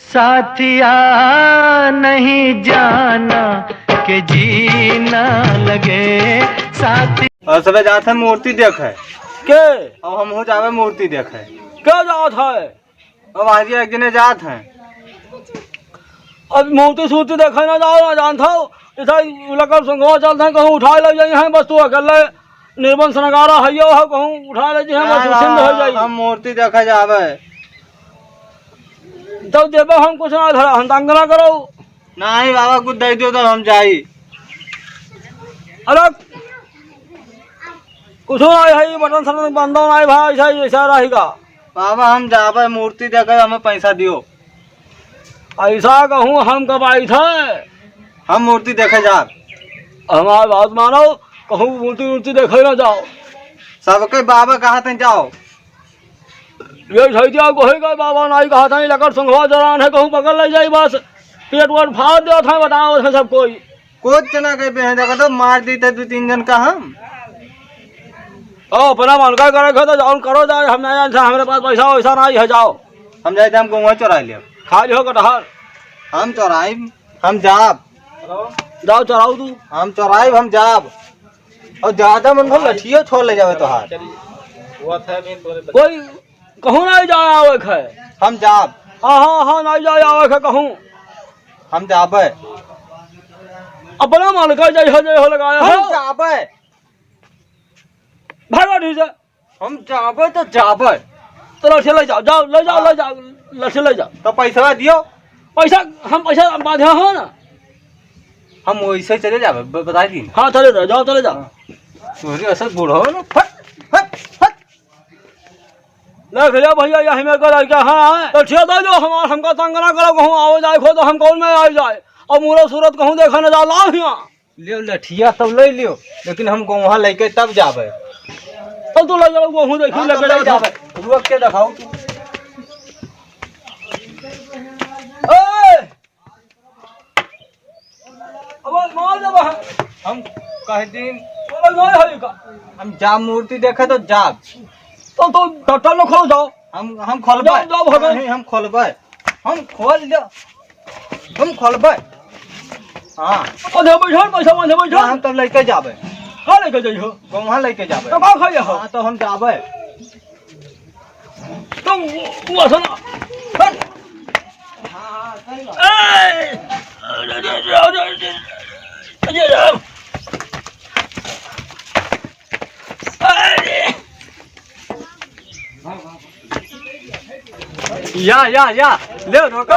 साथिया नहीं जाना कि जीना लगे साथी। और सब जात है मूर्ति देखे के और हम हो जावे मूर्ति देखे क्या जात है? अब आज एक जने जात हैं। अब मूर्ति सूर्ति देखे ना जाओ ना जानता हो ऐसा लकर संघवा चलते हैं कहूँ उठा ले जाइए हैं बस तू अकेले निर्बंध नगारा है कहूँ उठा ले जाइए बस सिंध हो जाइए। हम मूर्ति देखे जावे तो देवे हम कुछ ना धरा हम तंग ना करो। नहीं बाबा कुछ दे दियो तो हम जाई। अरे कुछ ना है बटन सटन बंद ना भाई ऐसा ऐसा रहेगा। बाबा हम जावे मूर्ति देखे हमें पैसा दियो। ऐसा कहूँ हम कब आई थे हम मूर्ति देखे जा हमारी बात मानो कहूँ मूर्ति मूर्ति देखे ना जाओ। सबके बाबा कहा थे जाओ ये छैतिया को है बाबा नहीं कहा था लकर संघवा जरान है कहूँ पकड़ ले जाए बस पेट वेट फाड़ दिया था बताओ थे सब कोई कुछ ना कहीं पे देखो तो मार दी थे 2-3 जन का हम अपना मन का करे तो जाओ करो जाए हम नहीं जानते हमारे पास पैसा वैसा नहीं है जाओ। हम जाए थे हम गोवा चुरा लिया खा लियो कटहर हम चौराई हम जाब जाओ चराओ तू हम चौराई हम जाब और ज्यादा मन को लठियो छोड़ ले जावे तो हाथ कोई कहूँ नहीं जाए आवे है हम जाब हाँ नहीं जाए आवे है कहूँ हम जाबे अपना मन का जय हो लगाया हम हो जाबे भागो ठीक है हम जाबे तो जाबे तो लठे ले जाओ जाओ ले जाओ लठे ले जाओ तो पैसा दियो पैसा हम पैसा बांधे हो ना हम वैसे चले जाबे बता दी। हाँ चले जाओ चले जाओ तोरी असर बूढ़ो ना फट फट फट देख लिया भैया यही मेरे को लड़का हाँ तो ठीक है जो हमारा हमका तंग ना करो कहूँ आओ जाए खो तो हम कौन में आ जाए और मूरा सूरत कहूँ देखा ना जाओ लाओ यहाँ लियो लठिया तब ले लियो लेकिन हम गोवा लेके तब जाबे तब तो ले जाओ कहूँ देखी लेके जाबे रुक के दिखाओ तू अब मार जब हम कह दिन का हम जाब मूर्ति देखे तो जाब तो डॉक्टर लोग खो जाओ हम खोलबे जाओ भगवान। नहीं हम खोलबे हम खोल दो हम खोलबे हाँ अधे बैठो पैसा बांधे बैठो हम तब लेके जाबे कहाँ लेके जाइयो गोवा लेके जाबे तो कहाँ खाइए हो हाँ तो हम जाबे तुम वो सुनो या ले रोको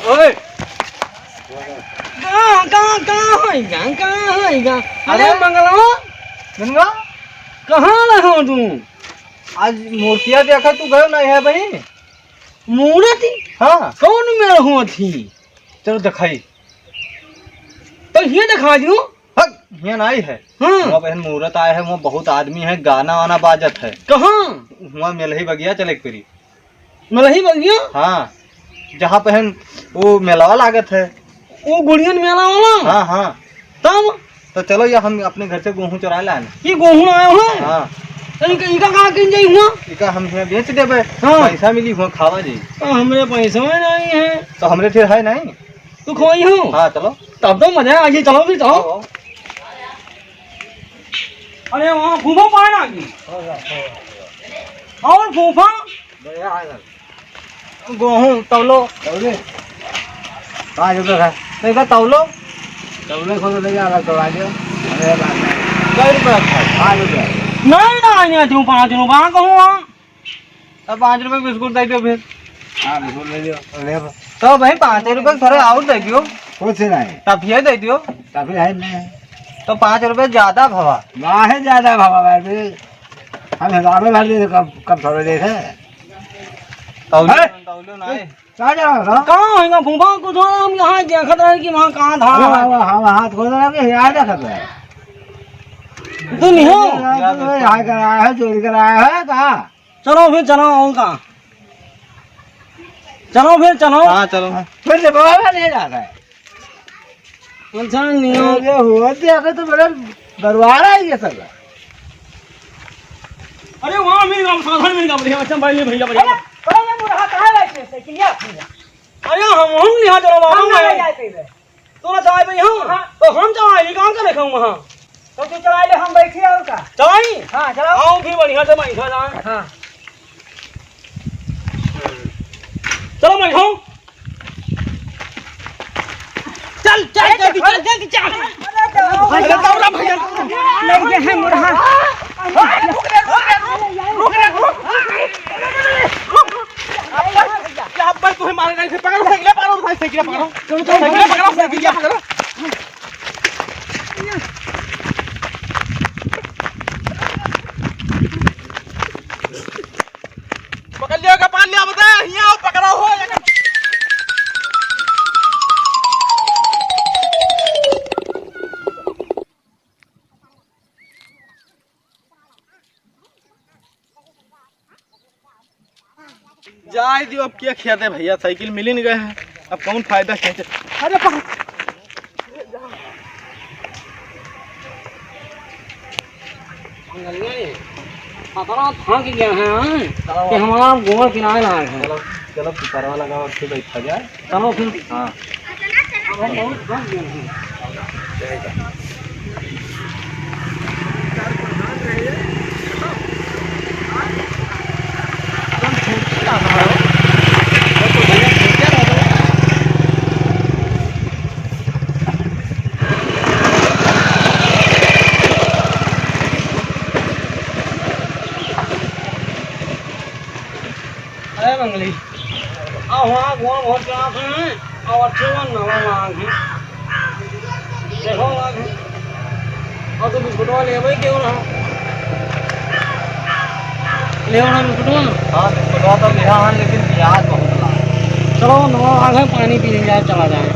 ओए कहाँ अरे मंगला गंगा कहाँ रहो तू आज मूर्तियाँ देखा तू गयो नहीं है भाई मूर्ति हाँ कौन में रहो थी चलो दिखाई तो ये दिखा दूं यहाँ नहीं है हाँ वहाँ बहन मुहूर्त आए है वहाँ बहुत आदमी है गाना वाना बाजत है कहाँ वहाँ मेलही बगिया चले फिरी मलही बगिया हाँ जहाँ बहन वो मेलावा लागत है वो गुड़ियन मेला वाला हाँ हाँ तब तो चलो या हम अपने घर से गेहूँ चुरा लाए ये गेहूं आया है हाँ इनका कहाँ किन जाई हुआ इका हम यहाँ बेच देवे हाँ। पैसा मिली हुआ खावा जी हमरे पैसा में नहीं है तो हमरे फिर है नहीं तू खोई हो हाँ चलो तब तो मजा आ गई चलो भी चलो आओ, आओ। अरे वहाँ फूफा पाए ना की और फूफा गेहूँ तौलो तौले 5 रुपये है देखा तौलो तौले को ले जा तो आ जाओ कै रुपये है 5 रुपये नहीं तू 5 रुपया कहूँ अब 5 रुपये बिस्कुट दे दो फिर हाँ बिस्कुट ले लियो तो भाई 5 रुपये थोड़े और दे दियो कुछ नहीं टफिया दे दियो तभी है नहीं तो 5 रुपये ज्यादा भवा ना है ज्यादा भावा भाई हम हिसाब में भर दे कब थोड़े देखे तौलो है? तौलो नहीं क्या जा रहा था कहाँ है फूफा कुछ हम यहाँ देखत रहे कि वहाँ कहाँ था हम हाथ खोल रहे हैं यार देखा तो तुम हो यहाँ कराया है चोरी कराया है कहाँ चलो फिर चलो और कहाँ चलो फिर चलो हाँ चलो फिर से बाबा नहीं जाता है अच्छा नहीं हो ये हुआ अगर तो बड़ा दरबार है ये सब अरे वहाँ मिल गया साधन मिल गया बढ़िया अच्छा भाई भैया भैया अरे हम यहाँ चलो बाबा तू ना चाय भाई हम तो हम चाय नहीं कहाँ का देखा वहाँ तो तू चला ले हम बैठे और का चलाई हाँ चलाओ आओ फिर बढ़िया से बैठा जाए हाँ चलो बैठो चल चल जल्दी चल जल्दी चल अरे दौड़ा भैया लग गया है मुरहा क्या पर तुम्हें मारे नहीं थे पकड़ो साइकिल पकड़ो भाई साइकिल पकड़ो साइकिल पकड़ो पकड़ लिया का पान लिया बता यहाँ पकड़ो हो जाए दियो अब क्या खेते भैया साइकिल मिल ही नहीं गए हैं अब कौन फायदा खेचे अरे पकड़ा थक गया है कि हमारा गोबर किनारे लगा है चलो चलो पिपरवा लगा और फिर बैठा जाए चलो फिर हाँ अरे मंगली अब वहाँ गोबर बहुत क्लास है और अच्छे वन नवा मांग है देखो मांग है और तो बिस्कुटवा ले भाई क्यों ना ले ना बिस्कुटवा हाँ बिस्कुटवा तो लिया है लेकिन प्याज बहुत ला चलो नवा आग है पानी पीने जाए चला जाए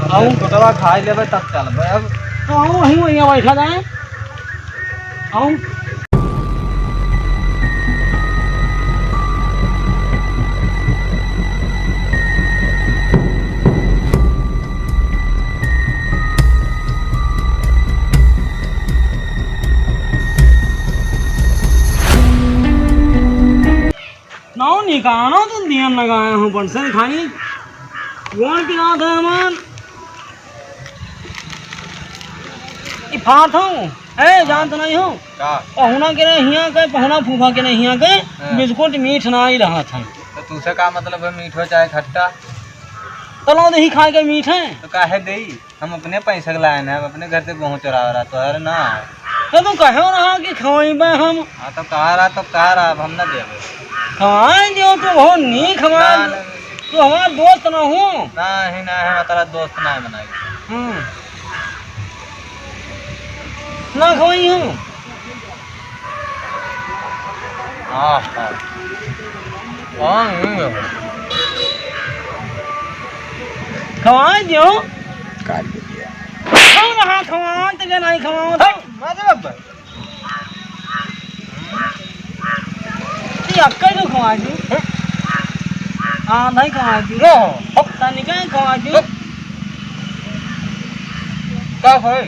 आओ बिस्कुटवा खा लेबे तब चलबे अब तो आओ वहीं वहीं बैठा जाए आओ नाव निकालो तो नियम लगाए हूँ बंसन खानी कौन की रात है अमन फाट हूँ ए जानत नहीं हूँ का पहुना के नहीं हिया के पहुना फूफा के नहीं हिया के बिस्कुट मीठ ना ही रहा था तो तुझसे का मतलब है मीठ हो चाहे खट्टा तलो दही खा के मीठ है तो काहे दे हम अपने पैसे के लाए हैं हम अपने घर से गेहूँ चुरा रहा तो अरे ना तो तुम कहो रहा कि खवाइबे हम हाँ तो कहा रहा अब हम ना देवे खवाए दियो तो बहुत नीक हमारा ना, तो हमारा दोस्त ना हूँ ना ही ना है तेरा दोस्त ना है बनाई ना खवाई हूँ हाँ हाँ हाँ खवाए दियो काट दिया खाओ रहा खवाओ तो क्या नहीं खवाओ तो मतलब अक्का तो खवा दी हाँ नहीं खवा दी तनिका खवा दी का है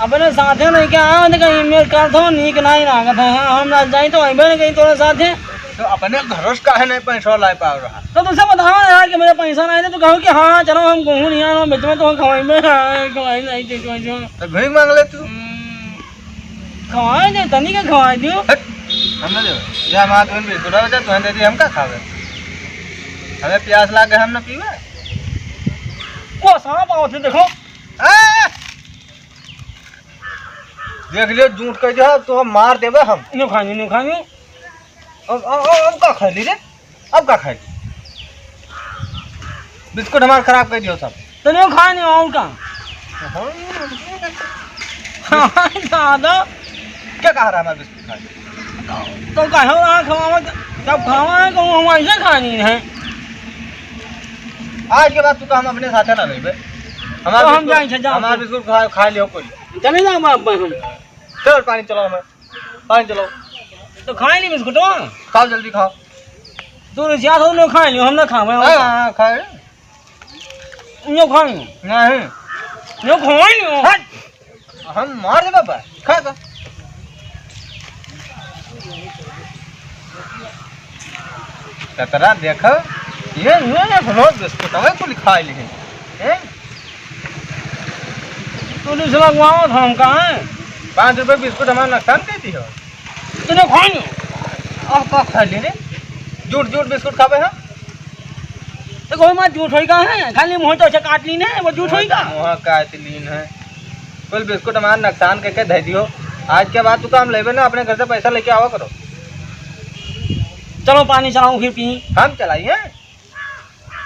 अपने साथे नहीं क्या आया तो कहीं मेरे कर दो नीक नहीं लागत है हाँ हम ना जाए तो अबे नहीं कहीं तोरे साथे तो अपने घर का है नहीं पैसा ला पा रहा तो तुझसे बताओ यार कि मेरा पैसा नहीं है तो कहो कि हाँ चलो हम घूम नहीं आना बीच में तो खवाई में खवाई नहीं थी तो भीख मांग ले तू खवाई दे तनिका खवाई दियो हमने दे या हमारा तुम भी थोड़ा बचा तुम दे दी हम का खावे हमें प्यास लागे हम ना पीवे वो सांप आओ थे देखो देख लियो झूठ कह जो तो हम मार देवे हम न्यू खानी अब का खा ली रे अब का खाई बिस्कुट हमारा खराब कर दियो सब तो न्यू खानी और का दादा क्या कह रहा है हमारा बिस्कुट खा तो कहो रहा खवावा जब खावा है कहूँ हम ऐसे खानी है आज के बाद तू तो हम अपने साथ ना लेबे तो हम जाएंगे हमारा बिस्कुट खा लियो कोई चले जाओ बाप हम चल पानी चलाओ मैं पानी चलाओ तो खाए नहीं बिस्कुटवा खाओ जल्दी खाओ। तू रिसिया तो न खाए लियो हम न खावे हाँ खाए यो खाए नहीं यो खाए लियो हम मार दे बाबा खा खा। कतरा देखो ये रोज बिस्कुट हमें को लिखा है तू नहीं समझ वाओ हम कहाँ है 5 रुपए बिस्कुट हमारा नुकसान देती हो। तूने खाए लियो आप का खा लेने झूठ झूठ बिस्कुट खावे हैं। तो कोई मत झूठ होई का है खाली मुंह तो काट ली ने वो झूठ होई का मुँह काटलीन है कुल बिस्कुट हमारा नुकसान करके दे दियो। आज के बाद तू काम लेवे ना अपने घर से पैसा लेके आवा करो। चलो पानी चलाऊं फिर पी हम चलाइए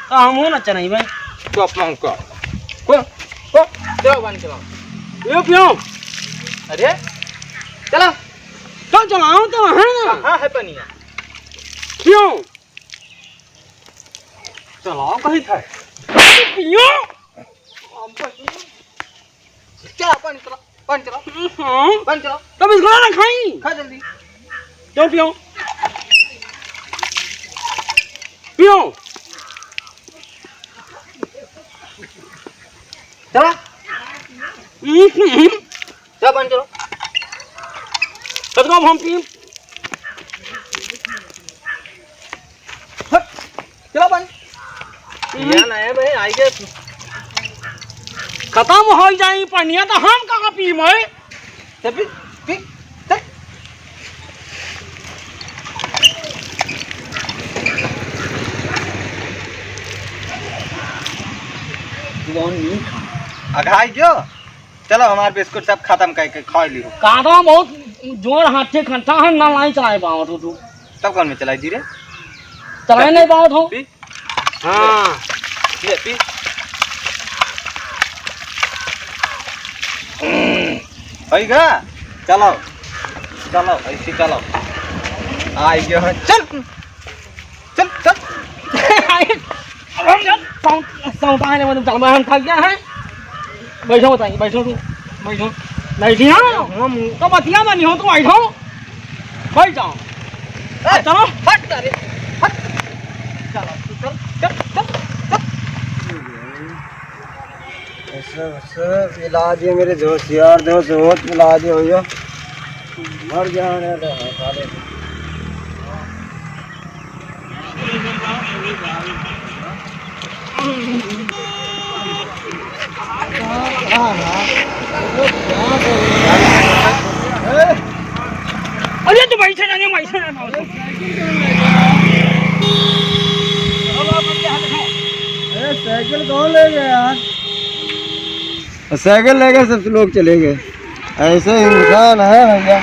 तो हम हो ना चलाई भाई तो अपना को चलो पानी चलाओ। ये पियो अरे चलो तो चलाओ तो है ना कहाँ है पनिया पियो चलाओ कहीं था पियो क्या पानी चलाओ पानी चलाओ हाँ पानी चलाओ तब इसको ना खाई खा जल्दी क्यों पियो पियो चला क्या पानी चलो तब तो हम पी चलो पानी ये ना है भाई आई के खत्म हो जाए पनिया तो हम कहाँ पी मैं पी पी अघाई क्यों चलो हमारे बिस्कुट सब खत्म करके खा लियो। कादा बहुत जोर हाथे खट्टा है ना लाई चलाए पाओ तू तब कौन में चलाई धीरे चलाए नहीं पाओ तो पी हाँ ये पी होइगा चलो चलो ऐसे चलो आई गयो है चल चल चल सौता है मतलब चल हम थक गया है बैठो बताइए बैठो तू बैठो बैठी हाँ तो बतिया बनी हो तो बैठो बैठ जाओ चलो हट अरे हट चलो चल चल चल सब इलाज है मेरे दोस्त यार दोस्त बहुत इलाज है भैया मर जाने सारे अरे तू बैठे जाने बैठे साइकिल कौन ले गया यार साइकिल ले गए सब लोग चले गए ऐसे इंसान है भैया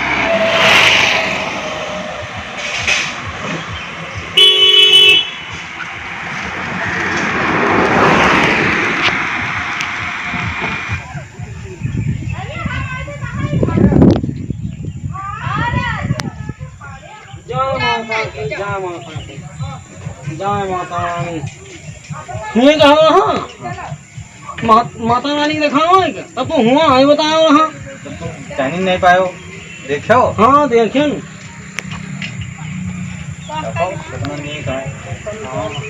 जय माता रानी ये कहा हाँ माता रानी दिखाओ तब तो हुआ है बताओ हाँ जानी नहीं पायो देखो हाँ देखें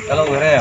चलो घरे